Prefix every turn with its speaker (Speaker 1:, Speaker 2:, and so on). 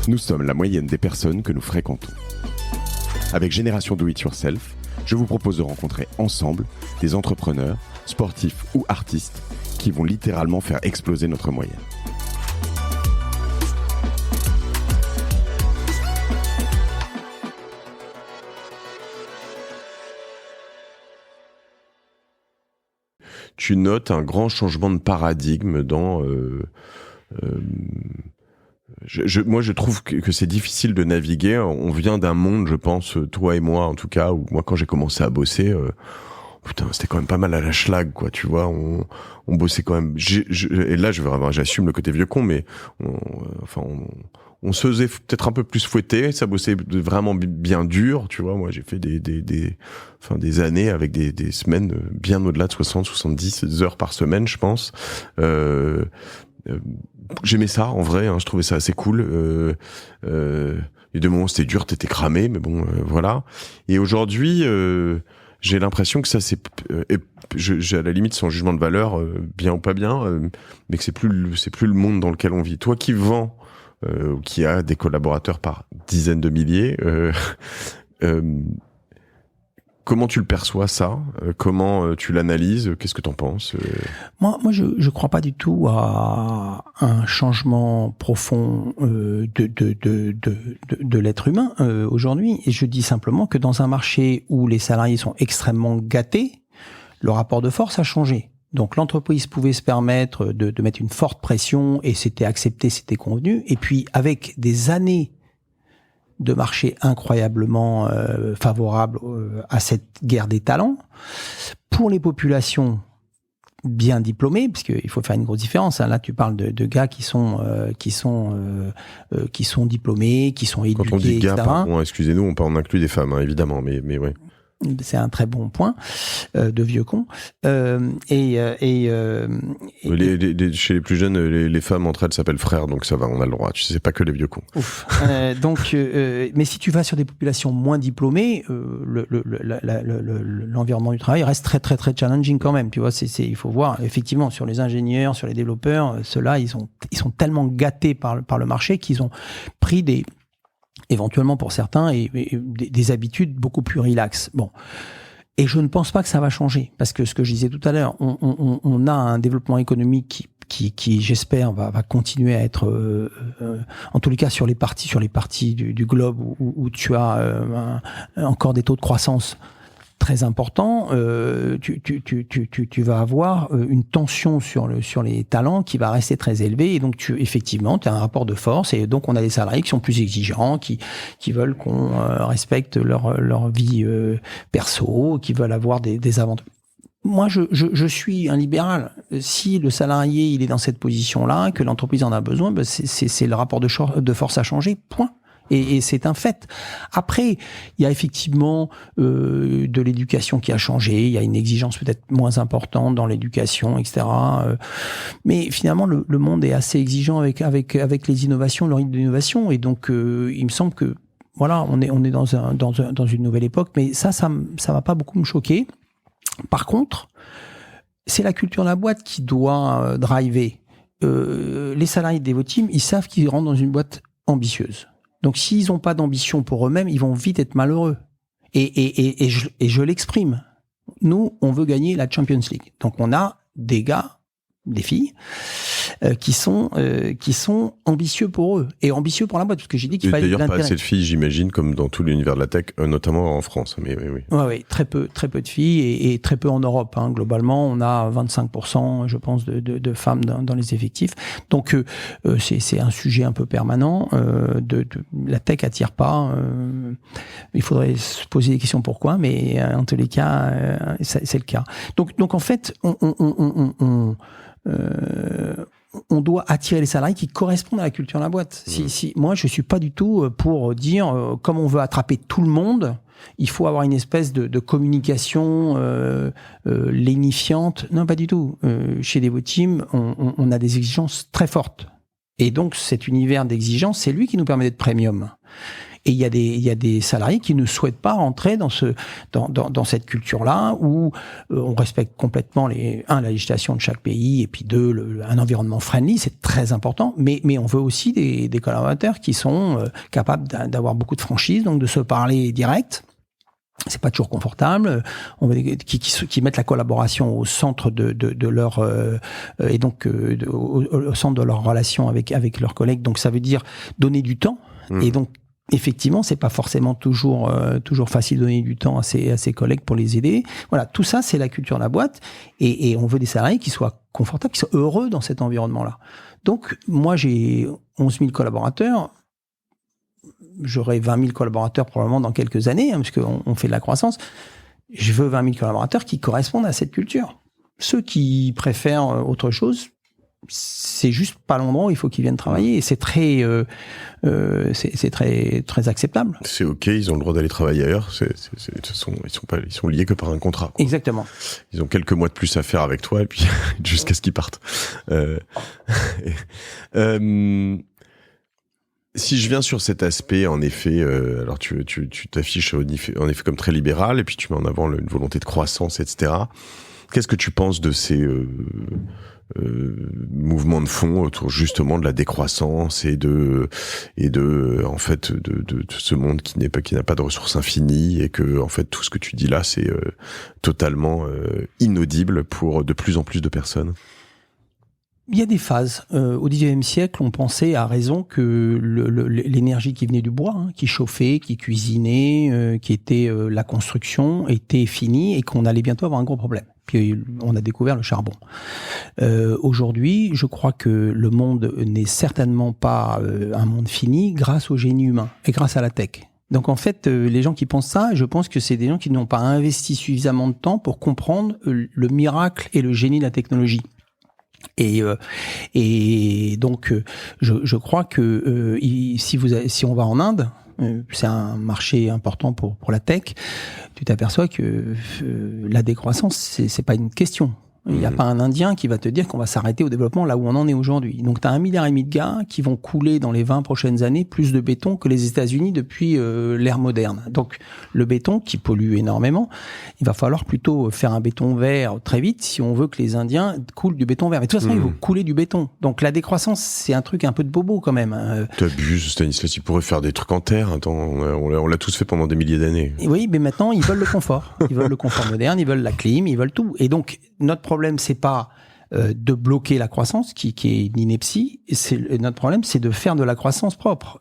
Speaker 1: Nous sommes la moyenne des personnes que nous fréquentons. Avec Génération Do It Yourself, je vous propose de rencontrer ensemble des entrepreneurs, sportifs ou artistes qui vont littéralement faire exploser notre moyenne. Tu notes un grand changement de paradigme dans... Moi, je trouve que c'est difficile de naviguer. On vient d'un monde, je pense, toi et moi, en tout cas, où moi, quand j'ai commencé à bosser, putain, c'était quand même pas mal à la schlag, quoi. Tu vois, on bossait quand même. Et là, j'assume le côté vieux con, mais on se faisait peut-être un peu plus fouetter. Ça bossait vraiment bien dur, tu vois. Moi, j'ai fait des années avec des semaines bien au-delà de 60, 70 heures par semaine, je pense. J'aimais ça en vrai, hein, je trouvais ça assez cool. Il y a des moments où c'était dur, t'étais cramé, mais bon, voilà. Et aujourd'hui, j'ai l'impression que ça c'est, j'ai à la limite sans jugement de valeur, bien ou pas bien, mais que c'est plus le monde dans lequel on vit. Toi qui vends, ou qui a des collaborateurs par dizaines de milliers, comment tu le perçois ça ? Comment tu l'analyses ? Qu'est-ce que t'en penses ?
Speaker 2: Moi, je crois pas du tout à un changement profond de l'être humain aujourd'hui. Et je dis simplement que dans un marché où les salariés sont extrêmement gâtés, le rapport de force a changé. Donc l'entreprise pouvait se permettre de mettre une forte pression et c'était accepté, c'était convenu. Et puis avec des années de marché incroyablement favorable à cette guerre des talents. Pour les populations bien diplômées, parce qu'il faut faire une grosse différence. Hein. Là, tu parles de gars qui sont diplômés, qui sont éduqués,
Speaker 1: Quand on dit gars,
Speaker 2: etc.
Speaker 1: pardon, excusez-nous, on inclut des femmes, hein, évidemment, mais ouais.
Speaker 2: C'est un très bon point de vieux con.
Speaker 1: Chez les plus jeunes, les femmes entre elles s'appellent frères, donc ça va, on a le droit. Tu sais, c'est pas que les vieux cons.
Speaker 2: Ouf. Mais si tu vas sur des populations moins diplômées, l'environnement du travail reste très très très challenging quand même. Tu vois, il faut voir effectivement sur les ingénieurs, sur les développeurs, ceux-là ils sont tellement gâtés par le marché qu'ils ont pris éventuellement pour certains, et des habitudes beaucoup plus relaxes. Bon. Et je ne pense pas que ça va changer. Parce que ce que je disais tout à l'heure, on a un développement économique qui j'espère, va continuer à être, en tous les cas, sur les parties du globe où tu as encore des taux de croissance très importants, tu vas avoir une tension sur les talents qui va rester très élevée, et donc effectivement tu as un rapport de force, et donc on a des salariés qui sont plus exigeants, qui veulent qu'on respecte leur vie perso, qui veulent avoir des avantages. Moi, je suis un libéral. Si le salarié il est dans cette position-là, que l'entreprise en a besoin, ben c'est le rapport de force à changer, point. Et c'est un fait. Après, il y a effectivement de l'éducation qui a changé. Il y a une exigence peut-être moins importante dans l'éducation, etc. Mais finalement, le monde est assez exigeant avec les innovations, le rythme d'innovation. Et donc, il me semble que voilà, on est dans une nouvelle époque. Mais ça va pas beaucoup me choquer. Par contre, c'est la culture de la boîte qui doit driver. Les salariés de Devoteam, ils savent qu'ils rentrent dans une boîte ambitieuse. Donc, s'ils n'ont pas d'ambition pour eux-mêmes, ils vont vite être malheureux. Et je l'exprime. Nous, on veut gagner la Champions League. Donc, on a des gars, des filles, qui sont ambitieux pour eux et ambitieux pour la boîte, parce que j'ai dit qu'il fallait de l'intérêt.
Speaker 1: D'ailleurs, pas assez de filles, j'imagine, comme dans tout l'univers de la tech, notamment en France. Mais oui.
Speaker 2: Ouais, très peu de filles et très peu en Europe. Hein. Globalement, on a 25%, je pense, de femmes dans les effectifs. Donc, c'est un sujet un peu permanent. La tech attire pas. Il faudrait se poser des questions pourquoi, mais en tous les cas, c'est le cas. Donc en fait, on doit attirer les salariés qui correspondent à la culture de la boîte. Moi, je suis pas du tout pour dire, comme on veut attraper tout le monde, il faut avoir une espèce de communication lénifiante. Non, pas du tout. Chez Devoteam, on a des exigences très fortes. Et donc, cet univers d'exigence, c'est lui qui nous permet d'être premium. Et il y a des salariés qui ne souhaitent pas rentrer dans cette culture-là où on respecte complètement la législation de chaque pays et puis un environnement friendly, c'est très important. Mais on veut aussi des collaborateurs qui sont capables d'avoir beaucoup de franchise, donc de se parler direct. C'est pas toujours confortable. On veut qui mettent la collaboration au centre de leur et donc au centre de leur relation avec leurs collègues. Donc ça veut dire donner du temps. Et donc effectivement, c'est pas forcément toujours facile de donner du temps à ses collègues pour les aider. Voilà, tout ça, c'est la culture de la boîte. Et on veut des salariés qui soient confortables, qui soient heureux dans cet environnement-là. Donc, moi, j'ai 11 000 collaborateurs. J'aurai 20 000 collaborateurs probablement dans quelques années, parce qu'on fait de la croissance. Je veux 20 000 collaborateurs qui correspondent à cette culture. Ceux qui préfèrent autre chose, c'est juste pas l'endroit où il faut qu'ils viennent travailler. Et c'est très acceptable.
Speaker 1: C'est OK, ils ont le droit d'aller travailler ailleurs. Ils sont liés que par un contrat, quoi.
Speaker 2: Exactement.
Speaker 1: Ils ont quelques mois de plus à faire avec toi et puis jusqu'à ce qu'ils partent. Si je viens sur cet aspect, en effet, alors tu t'affiches en effet comme très libéral et puis tu mets en avant une volonté de croissance, etc. Qu'est-ce que tu penses de ces mouvements de fond autour justement de la décroissance et de en fait de ce monde qui n'a pas de ressources infinies et que en fait tout ce que tu dis là c'est totalement inaudible pour de plus en plus de personnes?
Speaker 2: Il y a des phases. Au XIXe siècle, on pensait à raison que l'énergie qui venait du bois, qui chauffait, qui cuisinait, qui était la construction, était finie et qu'on allait bientôt avoir un gros problème. Puis on a découvert le charbon. Aujourd'hui, je crois que le monde n'est certainement pas un monde fini grâce au génie humain et grâce à la tech. Donc en fait, les gens qui pensent ça, je pense que c'est des gens qui n'ont pas investi suffisamment de temps pour comprendre le miracle et le génie de la technologie. Et donc, je crois que si on va en Inde, c'est un marché important pour la tech, tu t'aperçois que la décroissance, c'est pas une question. Il n'y a pas un Indien qui va te dire qu'on va s'arrêter au développement là où on en est aujourd'hui. Donc, tu as 1,5 milliard de gars qui vont couler dans les 20 prochaines années plus de béton que les États-Unis depuis l'ère moderne. Donc, le béton qui pollue énormément, il va falloir plutôt faire un béton vert très vite si on veut que les Indiens coulent du béton vert. Mais de toute façon, ils vont couler du béton. Donc, la décroissance, c'est un truc un peu de bobo quand même.
Speaker 1: T'abuses, Stanislas, ils pourraient faire des trucs en terre. Attends, on l'a tous fait pendant des milliers d'années.
Speaker 2: Oui, mais maintenant, ils veulent le confort. Ils veulent le confort moderne, ils veulent la clim, ils veulent tout. Et donc, notre problème, c'est pas de bloquer la croissance, qui est une ineptie. Notre problème, c'est de faire de la croissance propre.